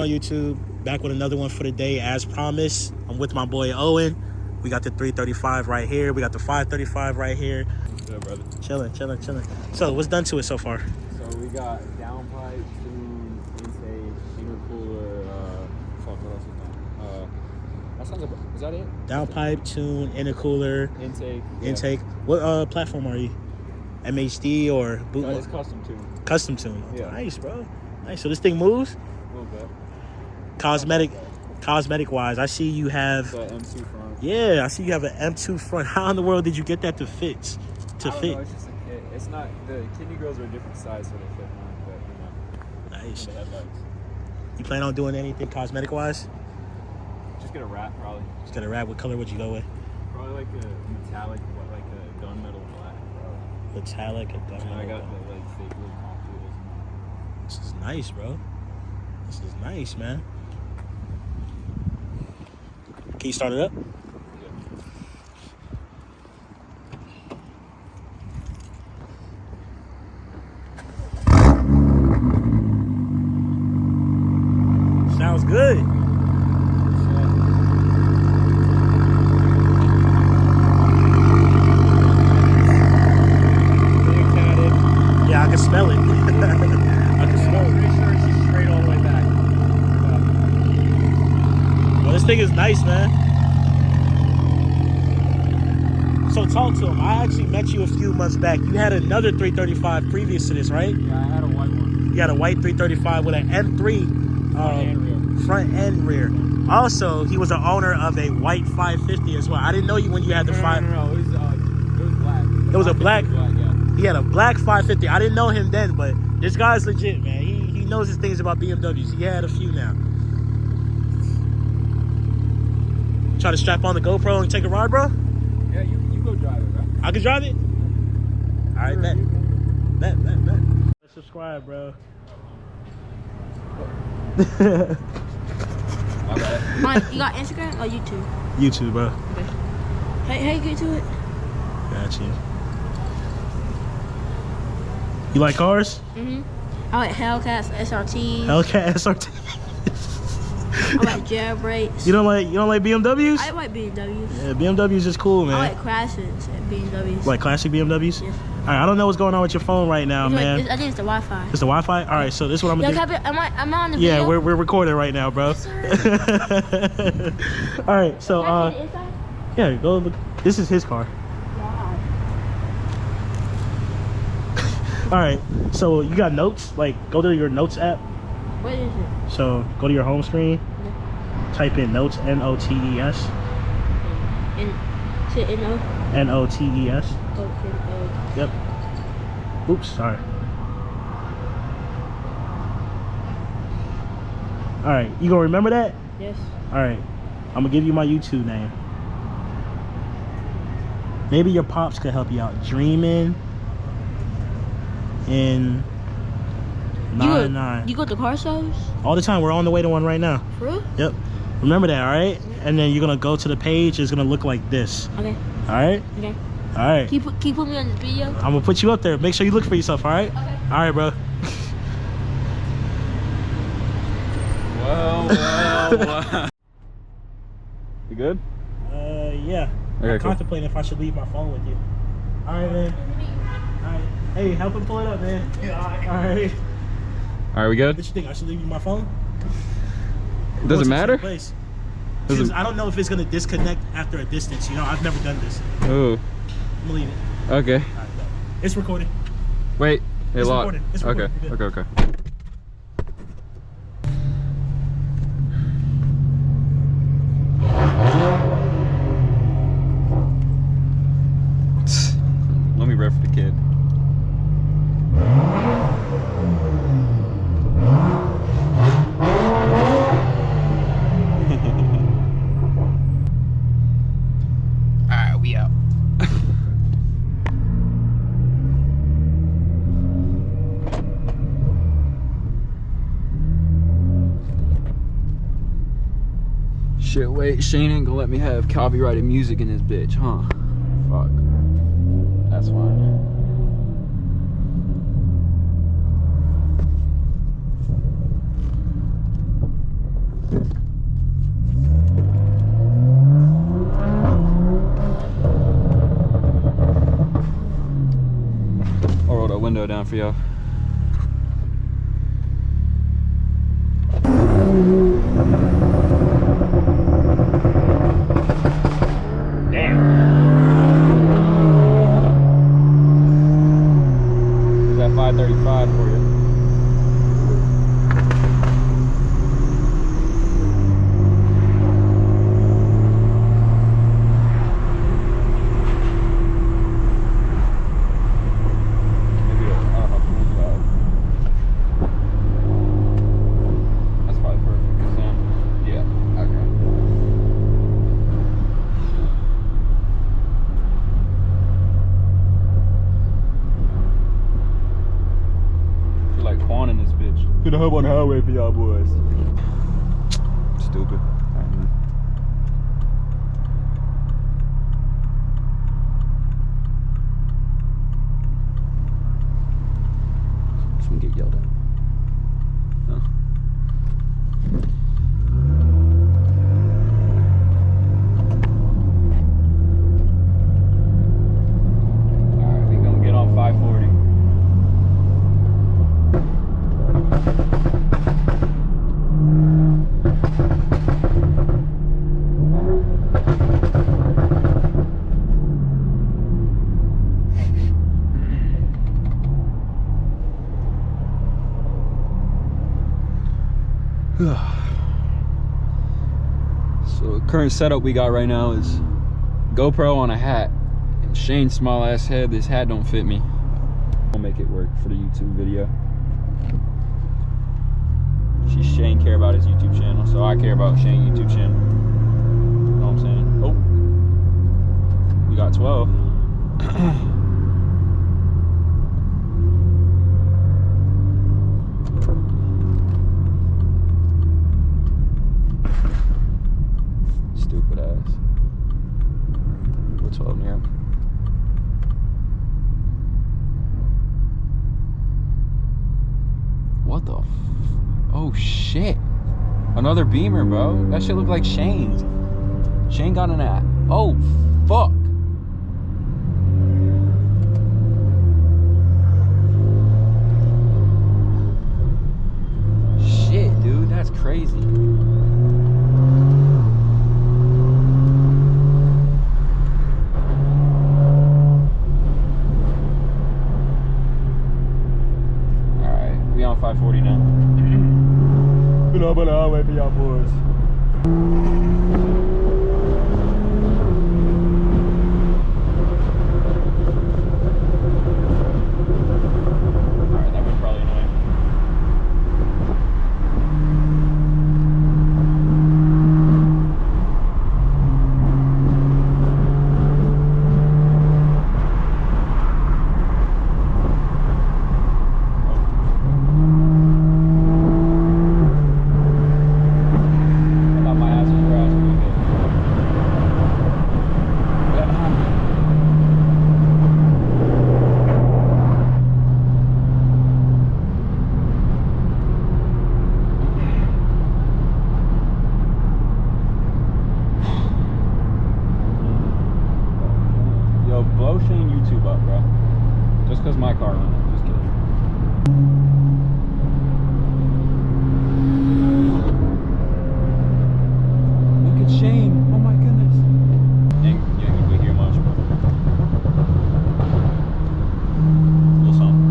on YouTube, back with another one for the day as promised. I'm with my boy Owen. We got the 335 right here. We got the 535 right here. Yeah, brother. Chilling. So what's done to it so far? So we got downpipe, tune, intake, intercooler, fuck, what else is done? That sounds like, is that it? Downpipe, tune, intercooler, Intake. What platform are you? MHD or boot? It's custom tune. Custom tune. Yeah. Nice, bro. Nice. So this thing moves? A little bit. Cosmetic wise, I see you have The M2 front. Yeah, I see you have an M2 front. How in the world did you get that to fit? I don't know, it's just a kit. It's not, the kidney grills are a different size, so they fit mine, but Nice. headlights. You plan on doing anything cosmetic wise? Just get a wrap, probably. Just got a wrap. What color would you go with? Probably like a metallic, like a gunmetal black, bro. Metallic and And I got the like fake little computer. This is nice, bro. This is nice, man. Can you start it up? Sounds good. Yeah, I can smell it. I can smell it. I'm pretty sure she's straight all the way back. Well, this thing is nice, man. So talk to him. I actually met you a few months back. You had another 335 previous to this, right? Yeah, I had a white one. You had a white 335 with an M3 front and rear. Also, he was the owner of a white 550 as well. I didn't know you when you had the No, it was black. It was a black. Yeah. He had a black 550. I didn't know him then, but this guy's legit, man. He knows his things about BMWs. He had a few now. Try to strap on the GoPro and take a ride, bro? Yeah, you go drive it, bro. I can drive it? All right, bet. Subscribe, bro. My bad. Mike, you got Instagram or YouTube? YouTube, bro. Okay. How you get to it? Got you. You like cars? I like Hellcats, SRT. Hellcat, SRT. I like jailbreaks. You don't like BMWs? I like BMWs. Yeah, BMWs is cool, man. I like crashes at BMWs. Like classic BMWs? Yeah. All right, I don't know what's going on with your phone right now, man. I think it's the Wi-Fi. It's the Wi-Fi? All right, so this is what I'm going to do. Am I on the video? Yeah, we're recording right now, bro. Yes, All right, so Can I see the inside? yeah, go look. This is his car. Wow. All right, so you got notes? Like, go to your notes app. What is it? So go to your home screen. Type in notes, N-O-T-E-S. N-O? N-O-T-E-S. Okay. Yep. Oops, sorry. All right, you gonna remember that? Yes. All right, I'm gonna give you my YouTube name. Maybe your pops could help you out. Dreaming in 99. You go to car shows? All the time. We're on the way to one right now. For real? Yep. Remember that, all right? And then you're gonna go to the page. It's gonna look like this. Okay. All right? Okay. All right. Can you put me on this video? I'm gonna put you up there. Make sure you look for yourself, all right? Okay. All right, bro. Well. You good? Yeah. Okay, I'm cool. contemplating if I should leave my phone with you. All right, man. All right. Hey, help him pull it up, man. Yeah, all right. All right, we good? What you think? I should leave you my phone? Does it matter? I don't know if it's gonna disconnect after a distance. You know, I've never done this. Ooh. I'm gonna leave it. Okay. All right, go. It's recording. Wait. Hey, It's lock. recording. It's Okay. recording. Okay. Let me rep for the kid. Alright, we out. Shit, wait, Shane ain't gonna let me have copyrighted music in this bitch, huh? Fuck. That's fine. I'll roll that window down for y'all. Damn. Is that 535 for you? To the hub on the highway for y'all boys. Stupid. Alright, man. Just gonna get yelled at. No. Alright, we gonna get on 540. So the current setup we got right now is GoPro on a hat and Shane's small ass head. This hat don't fit me. I'll make it work for the YouTube video. Shane care about his YouTube channel, so I care about Shane's YouTube channel. You know what I'm saying? Oh, we got 12. Stupid ass. We're 12 near him. What the f? Oh shit. Another Beamer, bro. That shit look like Shane's. Shane got an app. Oh fuck. Shit, dude, that's crazy. Alright, we on 540 now. But I'll wait for y'all boys. Alright, that was probably annoying. Blow Shane YouTube up, bro. Just because my car went up. Just kidding. Look at Shane. Oh my goodness. You ain't gonna be here much, bro. Little something.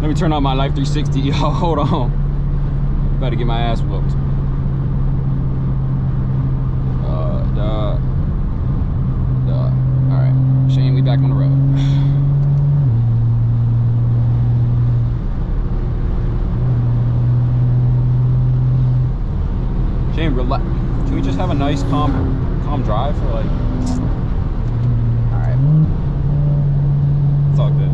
Let me turn on my Life 360. Yo, hold on. About to get my ass whooped. All right, Shane, we back on the road. Shane, relax. Can we just have a nice, calm drive for like? All right. It's all good.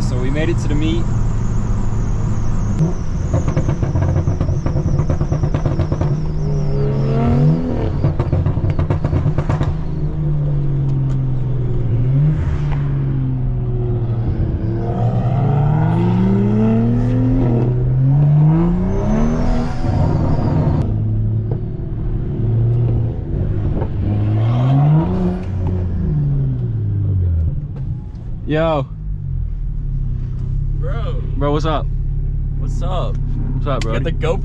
So we made it to the meet. Yo. Bro, what's up? What's up? What's up, bro? You got the GoPro?